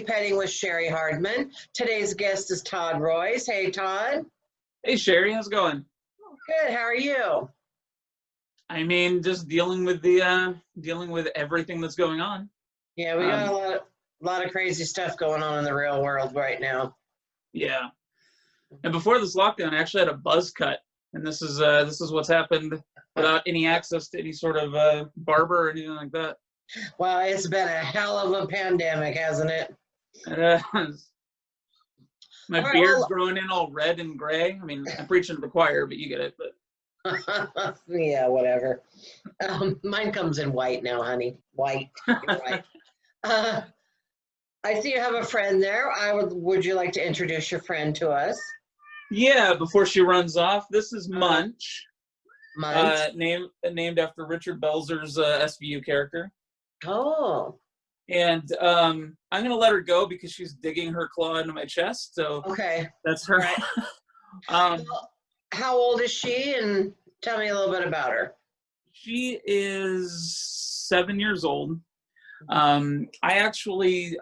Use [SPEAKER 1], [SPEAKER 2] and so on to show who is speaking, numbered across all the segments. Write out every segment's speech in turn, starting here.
[SPEAKER 1] Petting with Cheri Hardman. Today's guest is Todd Royce. Hey, Todd.
[SPEAKER 2] Hey, Cheri, how's it going?
[SPEAKER 1] Good. How are you?
[SPEAKER 2] I mean, just dealing with everything that's going on.
[SPEAKER 1] Yeah, we got a lot of crazy stuff going on in the real world right now.
[SPEAKER 2] Yeah. And before this lockdown, I actually had a buzz cut, and this is what's happened without any access to any sort of barber or anything like that.
[SPEAKER 1] Well, it's been a hell of a pandemic, hasn't it?
[SPEAKER 2] My beard's growing in all red and gray. I mean, I'm preaching to the choir, but you get it. But
[SPEAKER 1] yeah, whatever. Mine comes in white now, honey. White. White. I see you have a friend there. Would you like to introduce your friend to us?
[SPEAKER 2] Yeah, before she runs off, this is Munch.
[SPEAKER 1] Munch?
[SPEAKER 2] Named after Richard Belzer's SVU character.
[SPEAKER 1] Oh.
[SPEAKER 2] And I'm going to let her go because she's digging her claw into my chest. So
[SPEAKER 1] okay,
[SPEAKER 2] that's her.
[SPEAKER 1] Right. How old is she? And tell me a little bit about her. She
[SPEAKER 2] is 7 years old. I actually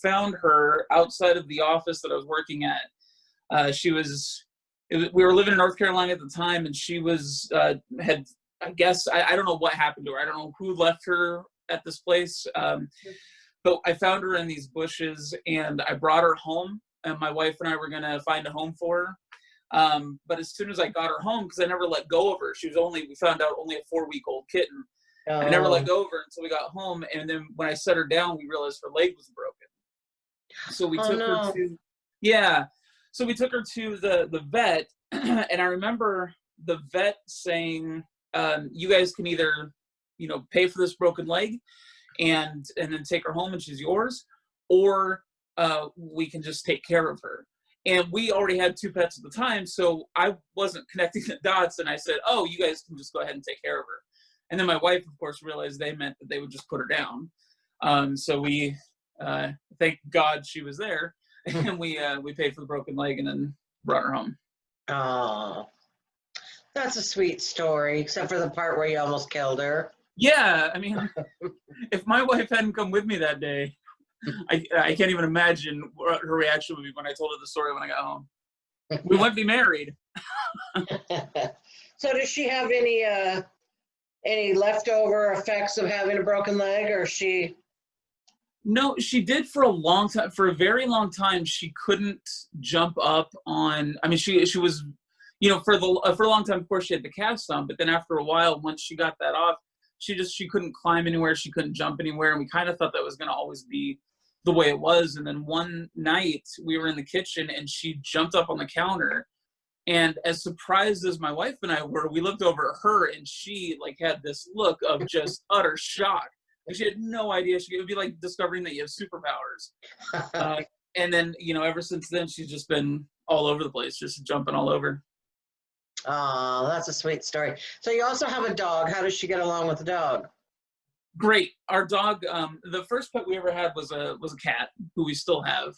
[SPEAKER 2] found her outside of the office that I was working at. We were living in North Carolina at the time, and she was I don't know what happened to her. I don't know who left her at this place. But I found her in these bushes, and I brought her home, and my wife and I were going to find a home for her. But as soon as I got her home, because I never let go of her, we found out only a 4-week-old kitten. Oh. I never let go of her until we got home. And then when I set her down, we realized her leg was broken. So we took her to the vet. And I remember the vet saying, you guys can either, pay for this broken leg and then take her home and she's yours, or we can just take care of her. And we already had 2 pets at the time, so I wasn't connecting the dots, and I said, oh, you guys can just go ahead and take care of her. And then my wife, of course, realized they meant that they would just put her down. So we, thank God she was there, and we paid for the broken leg and then brought her home.
[SPEAKER 1] Oh, that's a sweet story, except for the part where you almost killed her.
[SPEAKER 2] Yeah, I mean, if my wife hadn't come with me that day, I can't even imagine what her reaction would be when I told her the story when I got home. We wouldn't be married.
[SPEAKER 1] So does she have any leftover effects of having a broken leg, or she?
[SPEAKER 2] No, she did for a long time. For a very long time, she couldn't jump up on. I mean, she was, for a long time, of course, she had the cast on. But then after a while, once she got that off, she couldn't climb anywhere. She couldn't jump anywhere. And we kind of thought that was going to always be the way it was. And then one night we were in the kitchen and she jumped up on the counter. And as surprised as my wife and I were, we looked over at her and she had this look of just utter shock. And she had no idea. It would be like discovering that you have superpowers. And then, ever since then, she's just been all over the place, just jumping all over.
[SPEAKER 1] Oh, that's a sweet story. So you also have a dog. How does she get along with the dog?
[SPEAKER 2] Great. Our dog, the first pet we ever had was a cat, who we still have.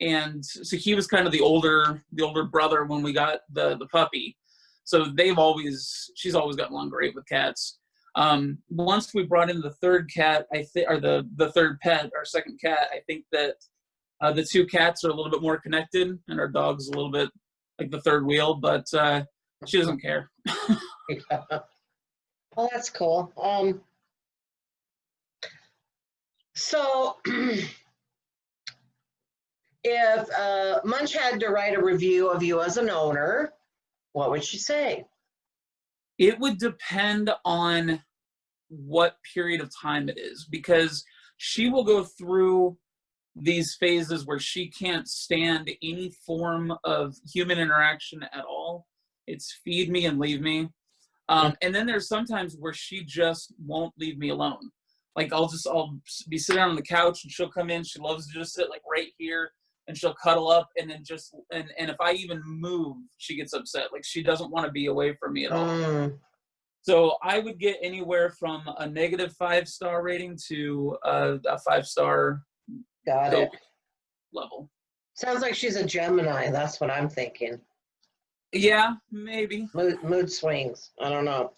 [SPEAKER 2] And so he was kind of the older brother when we got the puppy. So she's always gotten along great with cats. Once we brought in the third cat, the third pet, our second cat, I think that the 2 cats are a little bit more connected, and our dog's a little bit like the third wheel, but she doesn't care.
[SPEAKER 1] Yeah. Well, that's cool. So if Munch had to write a review of you as an owner, what would she say?
[SPEAKER 2] It would depend on what period of time it is, because she will go through these phases where she can't stand any form of human interaction at all. It's feed me and leave me. And then there's sometimes where she just won't leave me alone. Like I'll be sitting on the couch and she'll come in. She loves to just sit right here and she'll cuddle up and then and if I even move, she gets upset. Like she doesn't want to be away from me at all. So I would get anywhere from a negative 5-star rating to a 5-star
[SPEAKER 1] Got it.
[SPEAKER 2] level.
[SPEAKER 1] Sounds like she's a Gemini. That's what I'm thinking.
[SPEAKER 2] Yeah, maybe.
[SPEAKER 1] Mood swings. I don't know.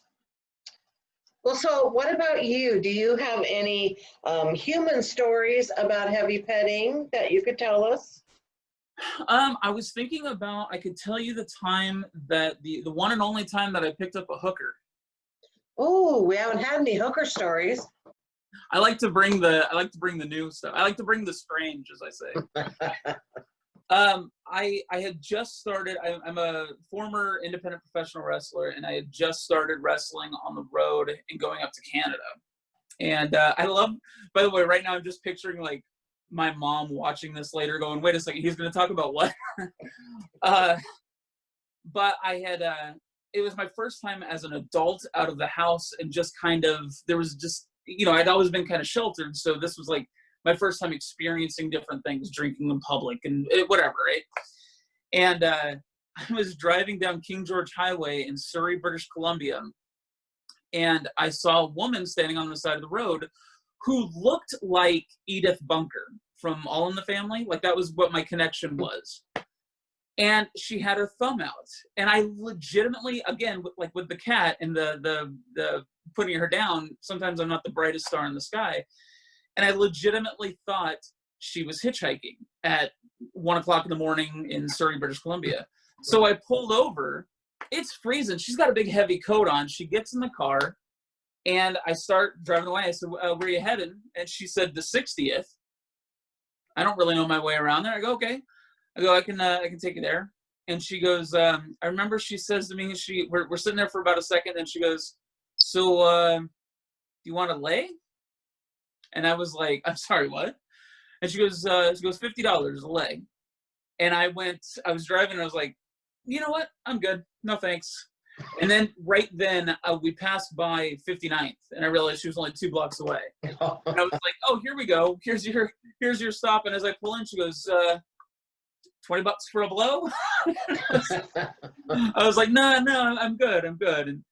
[SPEAKER 1] Well, so what about you? Do you have any human stories about heavy petting that you could tell us?
[SPEAKER 2] I was thinking about, I could tell you the time that the one and only time that I picked up a hooker.
[SPEAKER 1] Oh, we haven't had any hooker stories.
[SPEAKER 2] I like to bring the new stuff. I like to bring the strange, as I say. I had just started. I'm a former independent professional wrestler, and I had just started wrestling on the road and going up to Canada. And I love. By the way, right now I'm just picturing like my mom watching this later, going, "Wait a second, he's going to talk about what?" But I had. It was my first time as an adult out of the house, and just kind of there was just I'd always been kind of sheltered, so this was like my first time experiencing different things, drinking in public and whatever, right? And I was driving down King George Highway in Surrey, British Columbia, and I saw a woman standing on the side of the road who looked like Edith Bunker from All in the Family. Like, that was what my connection was. And she had her thumb out. And I legitimately, again, with the cat and the putting her down, sometimes I'm not the brightest star in the sky. And I legitimately thought she was hitchhiking at 1 o'clock in the morning in Surrey, British Columbia. So I pulled over. It's freezing. She's got a big heavy coat on. She gets in the car and I start driving away. I said, where are you headed? And she said, the 60th. I don't really know my way around there. I go, okay. I go, I can take you there. And she goes, I remember she says to me, we're sitting there for about a second, and she goes, so do you want to lay? And I was like, I'm sorry, what? And she goes $50 a leg. And I was driving and I was like, you know what? I'm good. No, thanks. And then right then we passed by 59th and I realized she was only 2 blocks away. And I was like, oh, here we go. Here's your stop. And as I pull in, she goes, $20 for a blow? I was like, no, I'm good. And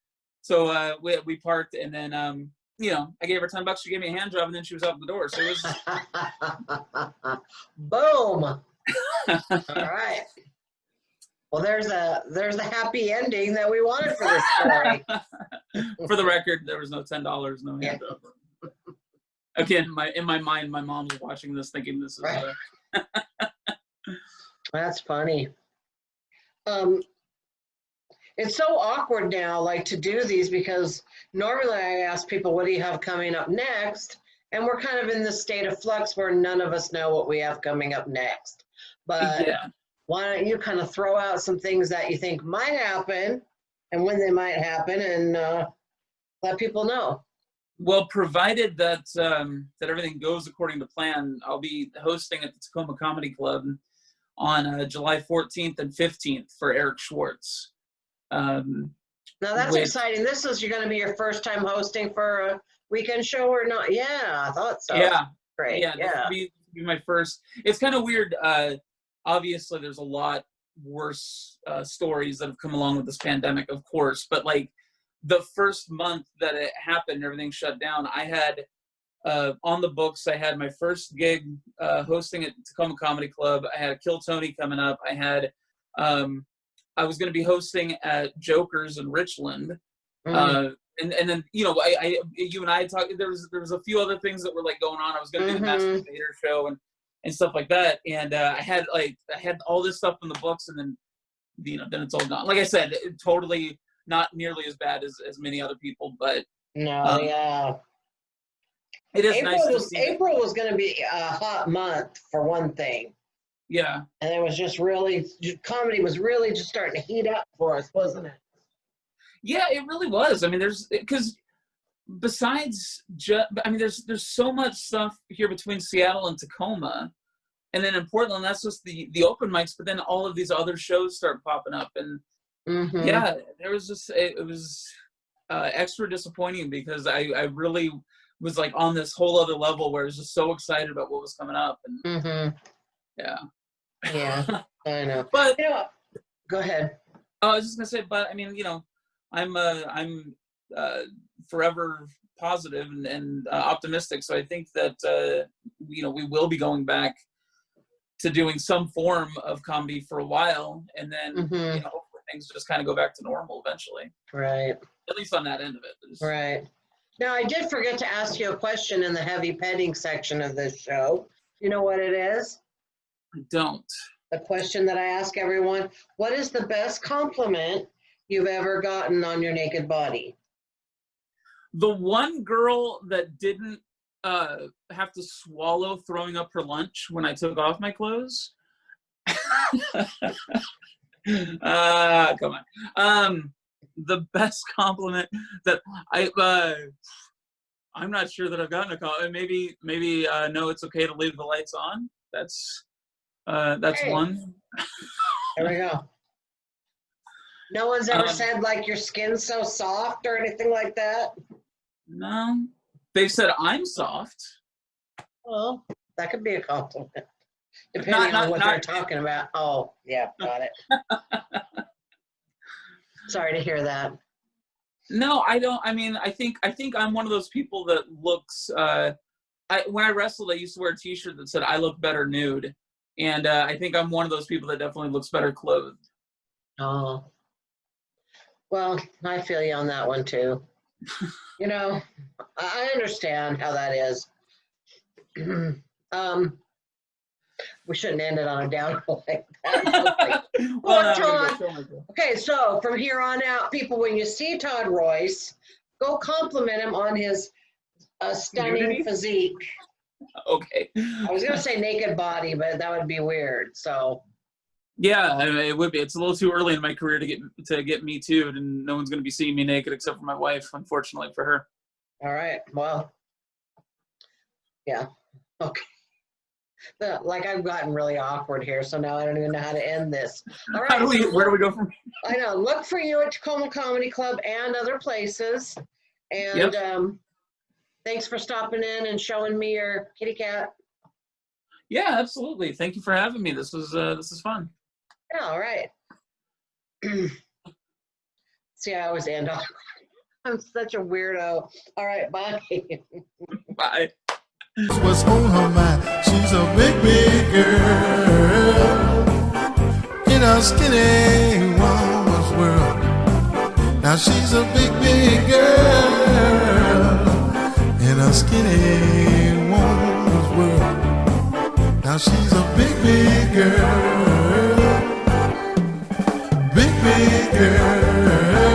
[SPEAKER 2] so we parked, and then I gave her $10. She gave me a hand job, and then she was out the door. So it was
[SPEAKER 1] boom. All right. Well, there's a happy ending that we wanted for this story.
[SPEAKER 2] For the record, there was no $10, no hand job. Again, in my mind, my mom's watching this, thinking this is.
[SPEAKER 1] Right. That's funny. It's so awkward now, like, to do these, because normally I ask people, what do you have coming up next? And we're kind of in this state of flux where none of us know what we have coming up next. But why don't you kind of throw out some things that you think might happen and when they might happen, and let people know.
[SPEAKER 2] Well, provided that everything goes according to plan, I'll be hosting at the Tacoma Comedy Club on July 14th and 15th for Eric Schwartz.
[SPEAKER 1] Now that's exciting. This is going to be your first time hosting for a weekend show, or not? Yeah, I thought so.
[SPEAKER 2] Yeah.
[SPEAKER 1] Great.
[SPEAKER 2] Yeah. This will be my first. It's kind of weird. Obviously, there's a lot worse stories that have come along with this pandemic, of course. But like the first month that it happened, everything shut down. I had on the books, I had my first gig hosting at Tacoma Comedy Club. I had Kill Tony coming up. I had I was going to be hosting at Joker's in Richland. And then, you and I had talked, there was a few other things that were like going on. I was going to do the Master Debater show and stuff like that. And I had all this stuff in the books, and then, then it's all gone. Like I said, totally not nearly as bad as many other people, but
[SPEAKER 1] yeah.
[SPEAKER 2] It is nice to see.
[SPEAKER 1] April was going to be a hot month for one thing.
[SPEAKER 2] Yeah.
[SPEAKER 1] And it was just comedy was really just starting to heat up for us, wasn't it?
[SPEAKER 2] Yeah, it really was. I mean, there's so much stuff here between Seattle and Tacoma. And then in Portland, that's just the open mics, but then all of these other shows start popping up. And yeah, it was extra disappointing, because I really was like on this whole other level where I was just so excited about what was coming up. And yeah, I know. But
[SPEAKER 1] go ahead.
[SPEAKER 2] I was just gonna say, but I mean, I'm forever positive and optimistic. So I think that we will be going back to doing some form of comedy for a while, and then hopefully things just kind of go back to normal eventually.
[SPEAKER 1] Right.
[SPEAKER 2] At least on that end of it.
[SPEAKER 1] Right. Now, I did forget to ask you a question in the heavy petting section of this show. You know what it is?
[SPEAKER 2] I don't.
[SPEAKER 1] The question that I ask everyone, what is the best compliment you've ever gotten on your naked body?
[SPEAKER 2] The one girl that didn't have to swallow throwing up her lunch when I took off my clothes. Come on. The best compliment that I'm not sure that I've gotten a compliment. Maybe no, it's okay to leave the lights on. That's
[SPEAKER 1] Hey,
[SPEAKER 2] one.
[SPEAKER 1] there we go. No one's ever said like your skin's so soft or anything like that?
[SPEAKER 2] No. They've said I'm soft.
[SPEAKER 1] Well, that could be a compliment, depending on what they're talking about. Oh, yeah, got it. Sorry to hear that.
[SPEAKER 2] No, I don't. I mean, I think I'm one of those people that looks. When I wrestled, I used to wear a T-shirt that said "I look better nude," and I think I'm one of those people that definitely looks better clothed.
[SPEAKER 1] Oh, well, I feel you on that one too. You know, I understand how that is. We shouldn't end it on a downer like that. Well, Todd, okay, so from here on out, people, when you see Todd Royce, go compliment him on his stunning physique.
[SPEAKER 2] Okay.
[SPEAKER 1] I was going to say naked body, but that would be weird. So.
[SPEAKER 2] Yeah, I mean, it would be. It's a little too early in my career to get me too, and no one's going to be seeing me naked except for my wife, unfortunately for her.
[SPEAKER 1] All right. Well. Yeah. Okay. Like I've gotten really awkward here, so now I don't even know how to end this. All right.
[SPEAKER 2] Where do we go from here?
[SPEAKER 1] I know. Look for you at Tacoma Comedy Club and other places. And thanks for stopping in and showing me your kitty cat.
[SPEAKER 2] Yeah, absolutely. Thank you for having me. This is fun.
[SPEAKER 1] Yeah, all right. See, I always end off. I'm such a weirdo. All right, bye.
[SPEAKER 2] Bye.
[SPEAKER 3] What's on her mind? She's a big, big girl in a skinny woman's world. Now she's a big, big girl in a skinny woman's world. Now she's a big, big girl, big, big girl.